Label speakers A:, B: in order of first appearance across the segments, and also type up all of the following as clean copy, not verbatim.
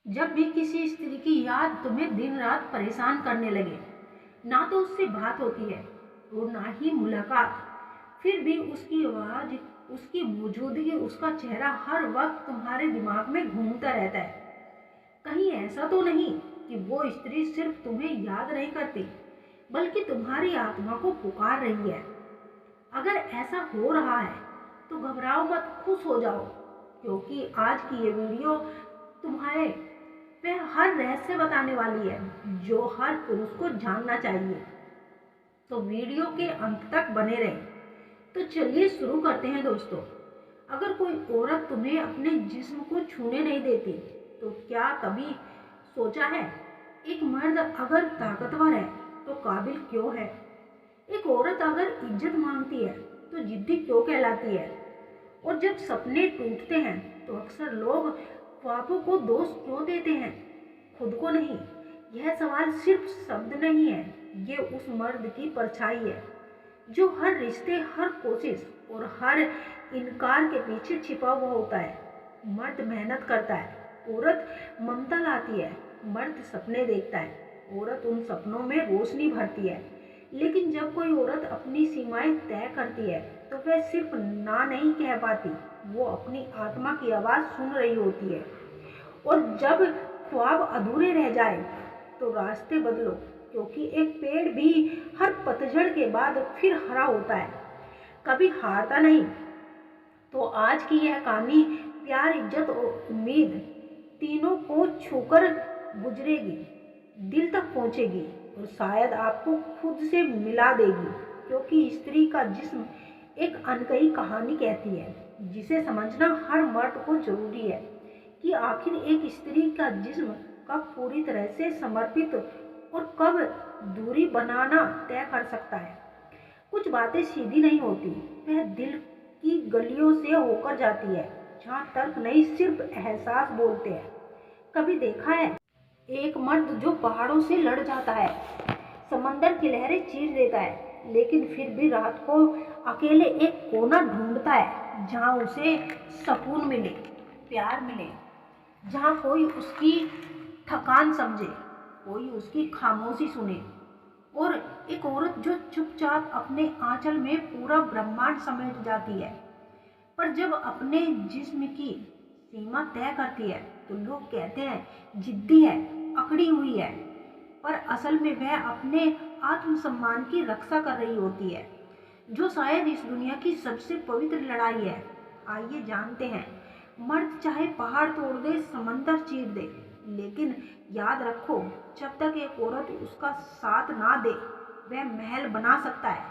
A: जब भी किसी स्त्री की याद तुम्हें दिन रात परेशान करने लगे, ना तो उससे बात होती है और ना ही मुलाकात, फिर भी उसकी आवाज, उसकी मौजूदगी, उसका चेहरा हर वक्त तुम्हारे दिमाग में घूमता रहता है। कहीं ऐसा तो नहीं कि वो स्त्री सिर्फ तुम्हें याद नहीं करती, बल्कि तुम्हारी आत्मा को पुकार रही है। अगर ऐसा हो रहा है तो घबराओ मत, खुश हो जाओ, क्योंकि आज की ये वीडियो तुम्हारे वह हर रहस्य बताने वाली है जो हर पुरुष को जानना चाहिए। तो वीडियो के अंत तक बने रहें। तो चलिए शुरू करते हैं दोस्तों। अगर कोई औरत तुम्हें अपने जिस्म को छूने नहीं देती, तो क्या कभी सोचा है एक मर्द अगर ताकतवर है तो काबिल क्यों है? एक औरत अगर इज्जत मांगती है तो जिद्दी क्यों कहलाती है? और जब सपने टूटते हैं तो अक्सर लोग ख्वाबों को दोष क्यों देते हैं, खुद को नहीं? यह सवाल सिर्फ शब्द नहीं है, ये उस मर्द की परछाई है जो हर रिश्ते, हर कोशिश और हर इनकार के पीछे छिपा हुआ होता है। मर्द मेहनत करता है, औरत ममता लाती है। मर्द सपने देखता है, औरत उन सपनों में रोशनी भरती है। लेकिन जब कोई औरत अपनी सीमाएं तय करती है तो वह सिर्फ ना नहीं कह पाती, वो अपनी आत्मा की आवाज़ सुन रही होती है। और जब ख्वाब अधूरे रह जाए तो रास्ते बदलो, क्योंकि एक पेड़ भी हर पतझड़ के बाद फिर हरा होता है, कभी हारता नहीं। तो आज की यह कहानी प्यार, इज्जत और उम्मीद तीनों को छूकर गुजरेगी, दिल तक पहुंचेगी और शायद आपको खुद से मिला देगी। क्योंकि स्त्री का जिस्म एक अनकही कहानी कहती है, जिसे समझना हर मर्द को जरूरी है कि आखिर एक स्त्री का जिस्म कब पूरी तरह से समर्पित और कब दूरी बनाना तय कर सकता है। कुछ बातें सीधी नहीं होती, वह दिल की गलियों से होकर जाती है, जहाँ तर्क नहीं सिर्फ एहसास बोलते हैं। कभी देखा है एक मर्द जो पहाड़ों से लड़ जाता है, समंदर की लहरें चीर देता है, लेकिन फिर भी रात को अकेले एक कोना ढूंढता है जहाँ उसे सुकून मिले, प्यार मिले, जहाँ कोई उसकी थकान समझे, कोई उसकी खामोशी सुने। और एक औरत जो चुपचाप अपने आंचल में पूरा ब्रह्मांड समेट जाती है, पर जब अपने जिस्म की सीमा तय करती है तो लोग कहते हैं जिद्दी है, अकड़ी हुई है, पर असल में वह अपने आत्मसम्मान की रक्षा कर रही होती है, जो शायद इस दुनिया की सबसे पवित्र लड़ाई है। आइए जानते हैं। मर्द चाहे पहाड़ तोड़ दे, समंदर चीर दे, लेकिन याद रखो, जब तक एक औरत उसका साथ ना दे, वह महल बना सकता है,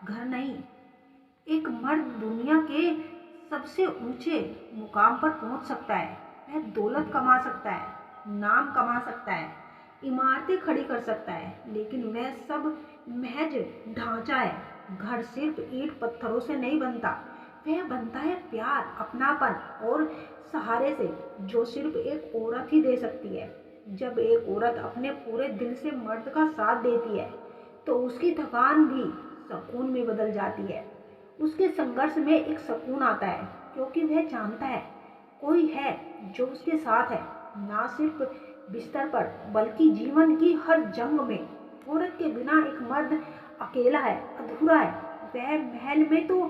A: घर नहीं। एक मर्द दुनिया के सबसे ऊंचे मुकाम पर पहुंच सकता है, वह दौलत कमा सकता है, नाम कमा सकता है, इमारतें खड़ी कर सकता है, लेकिन वह सब महज ढांचा है। घर सिर्फ ईंट पत्थरों से नहीं बनता, वह बनता है प्यार, अपनापन और सहारे से, जो सिर्फ एक औरत ही दे सकती है। जब एक औरत अपने पूरे दिल से मर्द का साथ देती है तो उसकी थकान भी सुकून में बदल जाती है। उसके संघर्ष में एक सुकून आता है, क्योंकि वह जानता है कोई है जो उसके साथ है, ना सिर्फ बिस्तर पर बल्कि जीवन की हर जंग में। औरत के बिना एक मर्द अकेला है, अधूरा है। वह महल में तो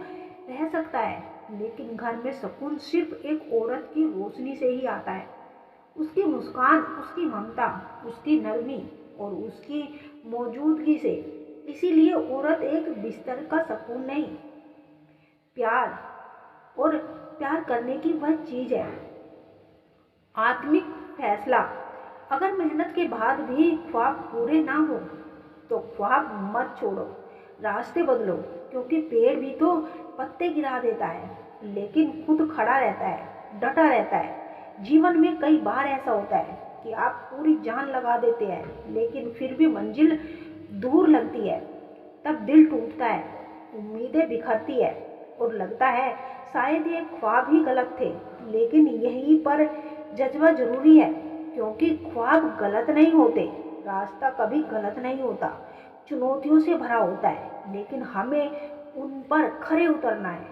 A: रह सकता है, लेकिन घर में सुकून सिर्फ एक औरत की रोशनी से ही आता है। उसकी मुस्कान, उसकी ममता, उसकी नरमी और उसकी मौजूदगी से। इसीलिए औरत एक बिस्तर का सुकून नहीं, प्यार और प्यार करने की वह चीज है, आत्मिक फैसला। अगर मेहनत के बाद भी ख्वाब पूरे ना हो तो ख्वाब मत छोड़ो, रास्ते बदलो, क्योंकि पेड़ भी तो पत्ते गिरा देता है, लेकिन खुद खड़ा रहता है, डटा रहता है। जीवन में कई बार ऐसा होता है कि आप पूरी जान लगा देते हैं, लेकिन फिर भी मंजिल दूर लगती है। तब दिल टूटता है, उम्मीदें बिखरती है और लगता है शायद ये ख्वाब ही गलत थे। लेकिन यहीं पर जज्बा जरूरी है, क्योंकि ख्वाब गलत नहीं होते, रास्ता कभी गलत नहीं होता, चुनौतियों से भरा होता है, लेकिन हमें उन पर खरे उतरना है।